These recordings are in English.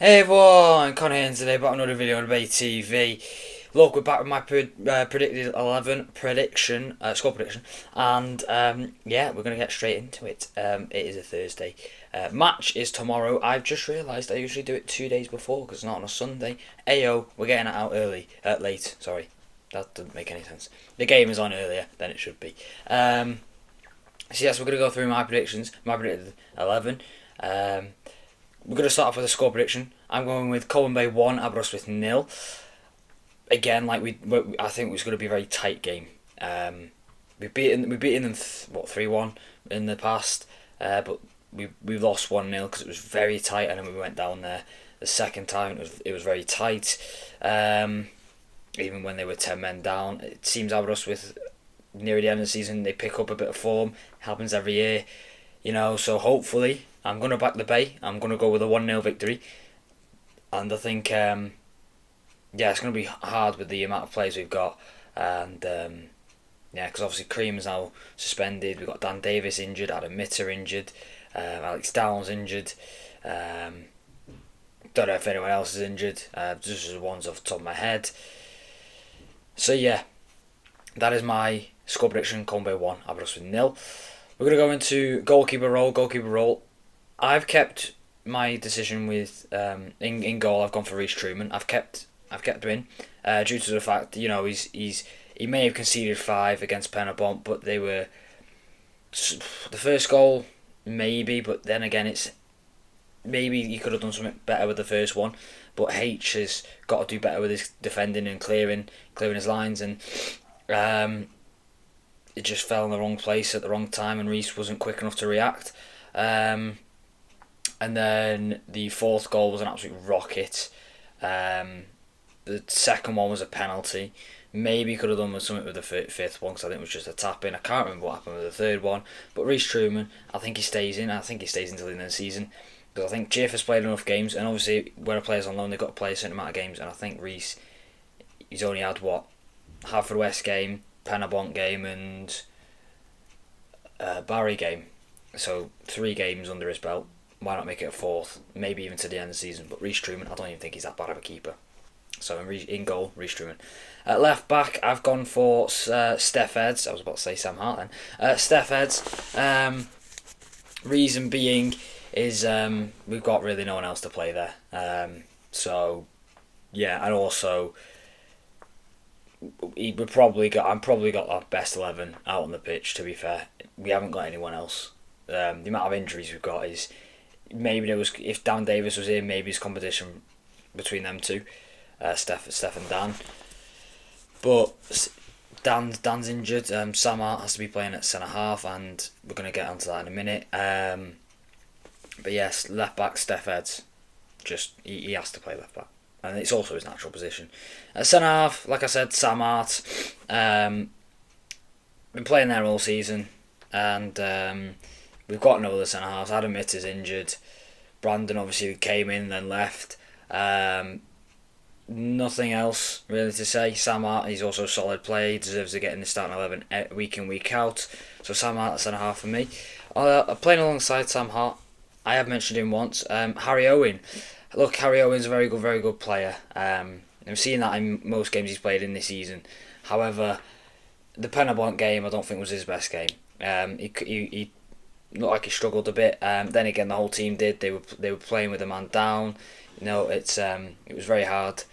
Hey everyone, Connor here, and today back another video on Bay TV. Look, we're back with my predicted 11 prediction, score prediction, and yeah, we're gonna get straight into it. It is a Thursday. Match is tomorrow. I've just realised I usually do it 2 days before because it's not on a Sunday. Ayo, we're getting it out late. Sorry, that doesn't make any sense. The game is on earlier than it should be. So yes, we're gonna go through my predictions. My predicted 11. We're going to start off with a score prediction. I'm going with Colwyn Bay 1, Aberystwyth 0. Again, I think it was going to be a very tight game. We've beaten them 3-1 in the past, but we lost 1-0 because it was very tight, and then we went down there the second time. It was very tight. Even when they were 10 men down, it seems Aberystwyth near the end of the season they pick up a bit of form. It happens every year, So hopefully. I'm going to back the Bay. I'm going to go with a 1-0 victory. And I think, it's going to be hard with the amount of players we've got. And, because obviously Cream's now suspended. We've got Dan Davis injured, Adam Mitter injured, Alex Downs injured. Don't know if anyone else is injured. Just the ones off the top of my head. So, yeah, that is my score prediction. Colwyn Bay 1, Aberystwyth 0. We're going to go into goalkeeper role. I've kept my decision with in goal. I've gone for Rhys Truman. I've kept him in due to the fact he may have conceded 5 against Penabont, but they were the first goal maybe, but then again it's maybe he could have done something better with the first one. But H has got to do better with his defending and clearing his lines, and it just fell in the wrong place at the wrong time, and Rhys wasn't quick enough to react. And then the fourth goal was an absolute rocket. The second one was a penalty. Maybe could have done with something with the fifth one because I think it was just a tap in. I can't remember what happened with the third one. But Rhys Truman, I think he stays in. I think he stays until the end of the season. Because I think Jiff has played enough games, and obviously when a player's on loan, they've got to play a certain amount of games. And I think Rhys, he's only had Haverfordwest game, Penabont game, and Barry game. So 3 games under his belt. Why not make it a 4th? Maybe even to the end of the season. But Rhys Truman, I don't even think he's that bad of a keeper. So in goal, Rhys Truman. At left back, I've gone for Steph Eds. I was about to say Sam Hart then. Steph Eds. Reason being is we've got really no one else to play there. So yeah, and also I'm probably got our best 11 out on the pitch. To be fair, we haven't got anyone else. The amount of injuries we've got is maybe if Dan Davis was here, maybe it's competition between them two, Steph and Dan. But Dan's injured. Sam Hart has to be playing at centre half, and we're going to get onto that in a minute. But yes, left back Steph Eds, just he has to play left back, and it's also his natural position. At centre half, like I said, Sam Hart. Been playing there all season, and we've got no other centre halves. Adam Mitter's injured. Brandon obviously came in and then left. Nothing else really to say. Sam Hart, he's also a solid player. He deserves to get in the starting 11 week in, week out. So Sam Hart, centre half for me. Playing alongside Sam Hart, I have mentioned him once. Harry Owen. Look, Harry Owen's a very good player. I'm seeing that in most games he's played in this season. However, the Penabont game I don't think was his best game. He looked like he struggled a bit. Then again, the whole team did. They were playing with a man down. It was very hard,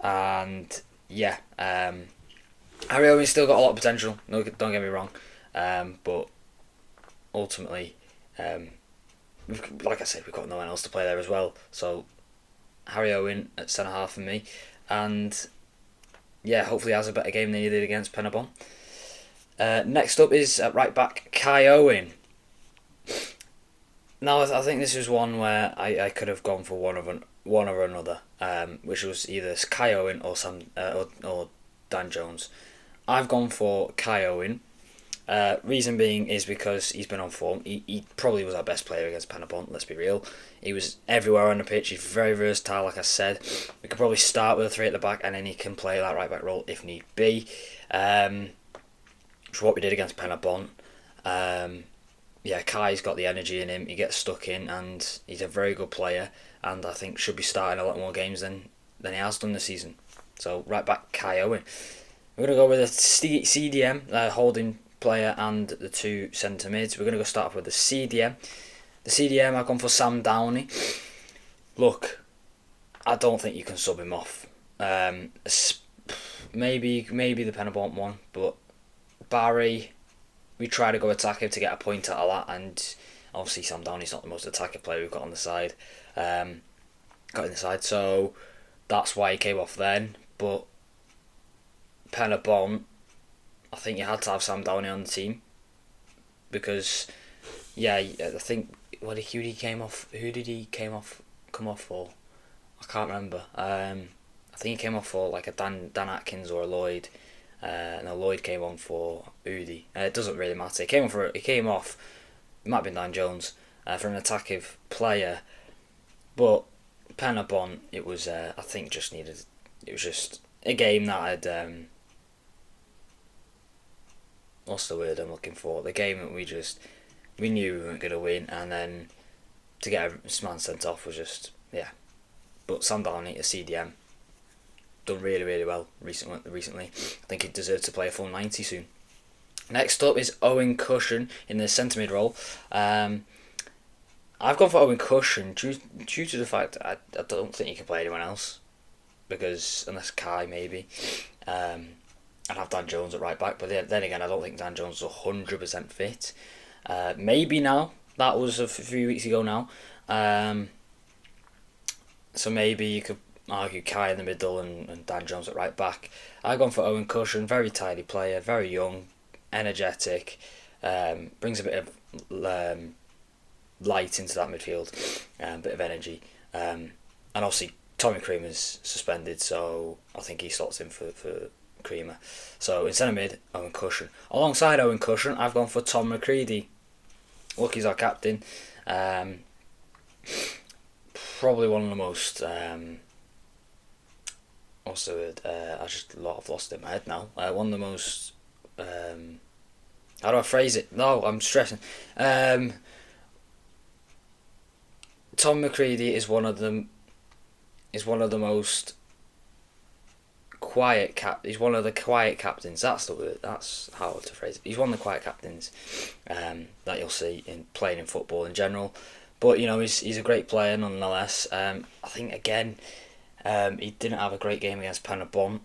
and yeah, Harry Owen's still got a lot of potential. No, don't get me wrong, but ultimately, like I said, we've got no one else to play there as well. So Harry Owen at centre half for me, and yeah, hopefully he has a better game than he did against Penabont. Next up is at right back Kai Owen. Now I think this is one where I could have gone for one or another, which was either Kai Owen or or Dan Jones. I've gone for Kai Owen. Reason being is because he's been on form. He probably was our best player against Penabont, let's be real. He was everywhere on the pitch. He's very versatile, like I said. We could probably start with a 3 at the back, and then he can play that right back role if need be. Which is what we did against Penabont. Kai's got the energy in him. He gets stuck in, and he's a very good player. and I think should be starting a lot more games than he has done this season. So right back, Kai Owen. We're going to go with a CDM, holding player, and the 2 centre mids. We're going to go start off with the CDM. The CDM, I've gone for Sam Downey. Look, I don't think you can sub him off. Maybe the Penabont one, but Barry, we try to go attacking to get a point out of that, and obviously Sam Downey's not the most attacking player we've got on the side. So that's why he came off then. But Penabont, I think you had to have Sam Downey on the team because, yeah, I think who did he come off for? I can't remember. I think he came off for like a Dan Atkins or a Lloyd. No, Lloyd came on for Udi. It doesn't really matter. He came off. It might have been Dan Jones for an attacking player, but Penabont. It was I think it was just a game that had what's the word I'm looking for? The game that we knew we weren't going to win, and then to get a man sent off was just, yeah. But Sam Downey, a CDM, done really, really well recently. I think he deserves to play a full 90 soon. Next up is Owen Cushion in the centre mid role. I've gone for Owen Cushion due to the fact I don't think he can play anyone else, because unless Kai maybe. I'd have Dan Jones at right back, but then again I don't think Dan Jones is 100% fit. Maybe now. That was a few weeks ago now. So maybe you could argue Kai in the middle and Dan Jones at right back. I've gone for Owen Cushion, very tidy player, very young, energetic, brings a bit of light into that midfield, a bit of energy. And obviously Tommy Creamer's suspended, so I think he slots in for Creamer. So in centre mid, Owen Cushion. Alongside Owen Cushion, I've gone for Tom McCready. Look, he's our captain. Probably one of the most what's the word? I've lost it in my head now. One of the most how do I phrase it? No, I'm stressing. Tom McCready is one of the most quiet he's one of the quiet captains. That's the word. That's how to phrase it. He's one of the quiet captains that you'll see in playing in football in general. But he's a great player nonetheless. I think again he didn't have a great game against Penabont.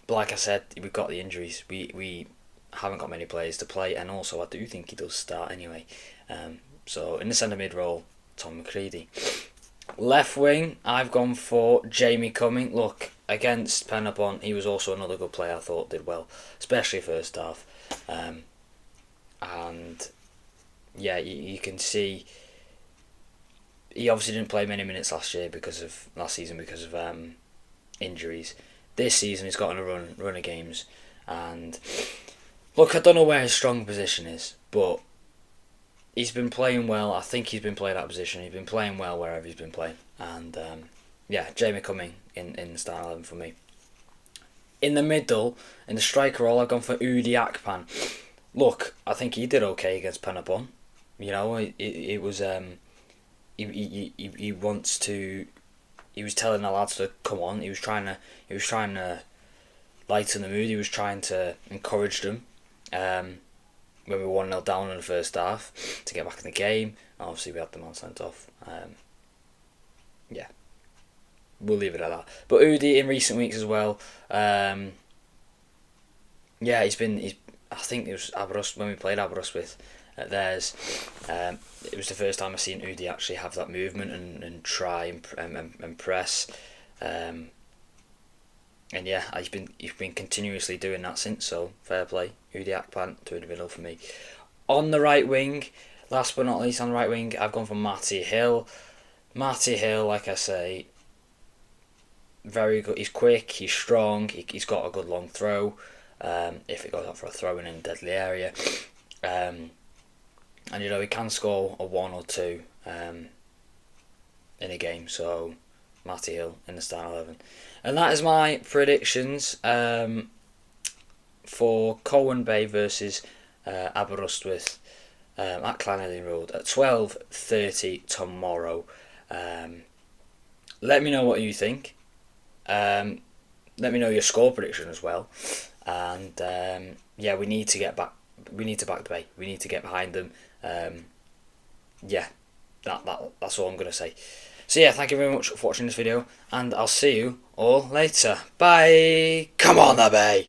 But like I said, we've got the injuries. We haven't got many players to play, and also I do think he does start anyway. So in the centre mid role, Tom McCready. Left wing, I've gone for Jamie Cumming. Look, against Penabont, he was also another good player. I thought did well, especially first half. And yeah, you can see he obviously didn't play many minutes last season because of injuries. This season he's got on a run of games, and look, I don't know where his strong position is, but he's been playing well. I think he's been playing that position. He's been playing well wherever he's been playing, and yeah, Jamie Cumming in the starting 11 for me. In the middle, in the striker role, I've gone for Udi Akpan. Look, I think he did okay against Penabont. It was he wants to. He was telling the lads to come on. He was trying to lighten the mood. He was trying to encourage them. When we were 1-0 down in the first half to get back in the game. Obviously, we had the man sent off. Yeah, we'll leave it at that. But Udi in recent weeks as well. Yeah, I think it was Aberystwyth when we played Aberystwyth at theirs. It was the first time I've seen Udi actually have that movement and try and press. And yeah, he's been continuously doing that since. So fair play, Udi Akpan through the middle for me. On the right wing, last but not least, on the right wing, I've gone for Matty Hill. Matty Hill, like I say, very good. He's quick. He's strong. He's got a good long throw. If it goes out for a throw in a deadly area, and he can score a 1 or 2 in a game. So Matty Hill in the starting 11. And that is my predictions for Colwyn Bay versus Aberystwyth at Llanelli Road at 12:30 tomorrow. Let me know what you think. Let me know your score prediction as well. And yeah, we need to get back. We need to back the Bay. We need to get behind them. Yeah, that's all I'm gonna say. So yeah, thank you very much for watching this video, and I'll see you all later. Bye. Come on, the Bay.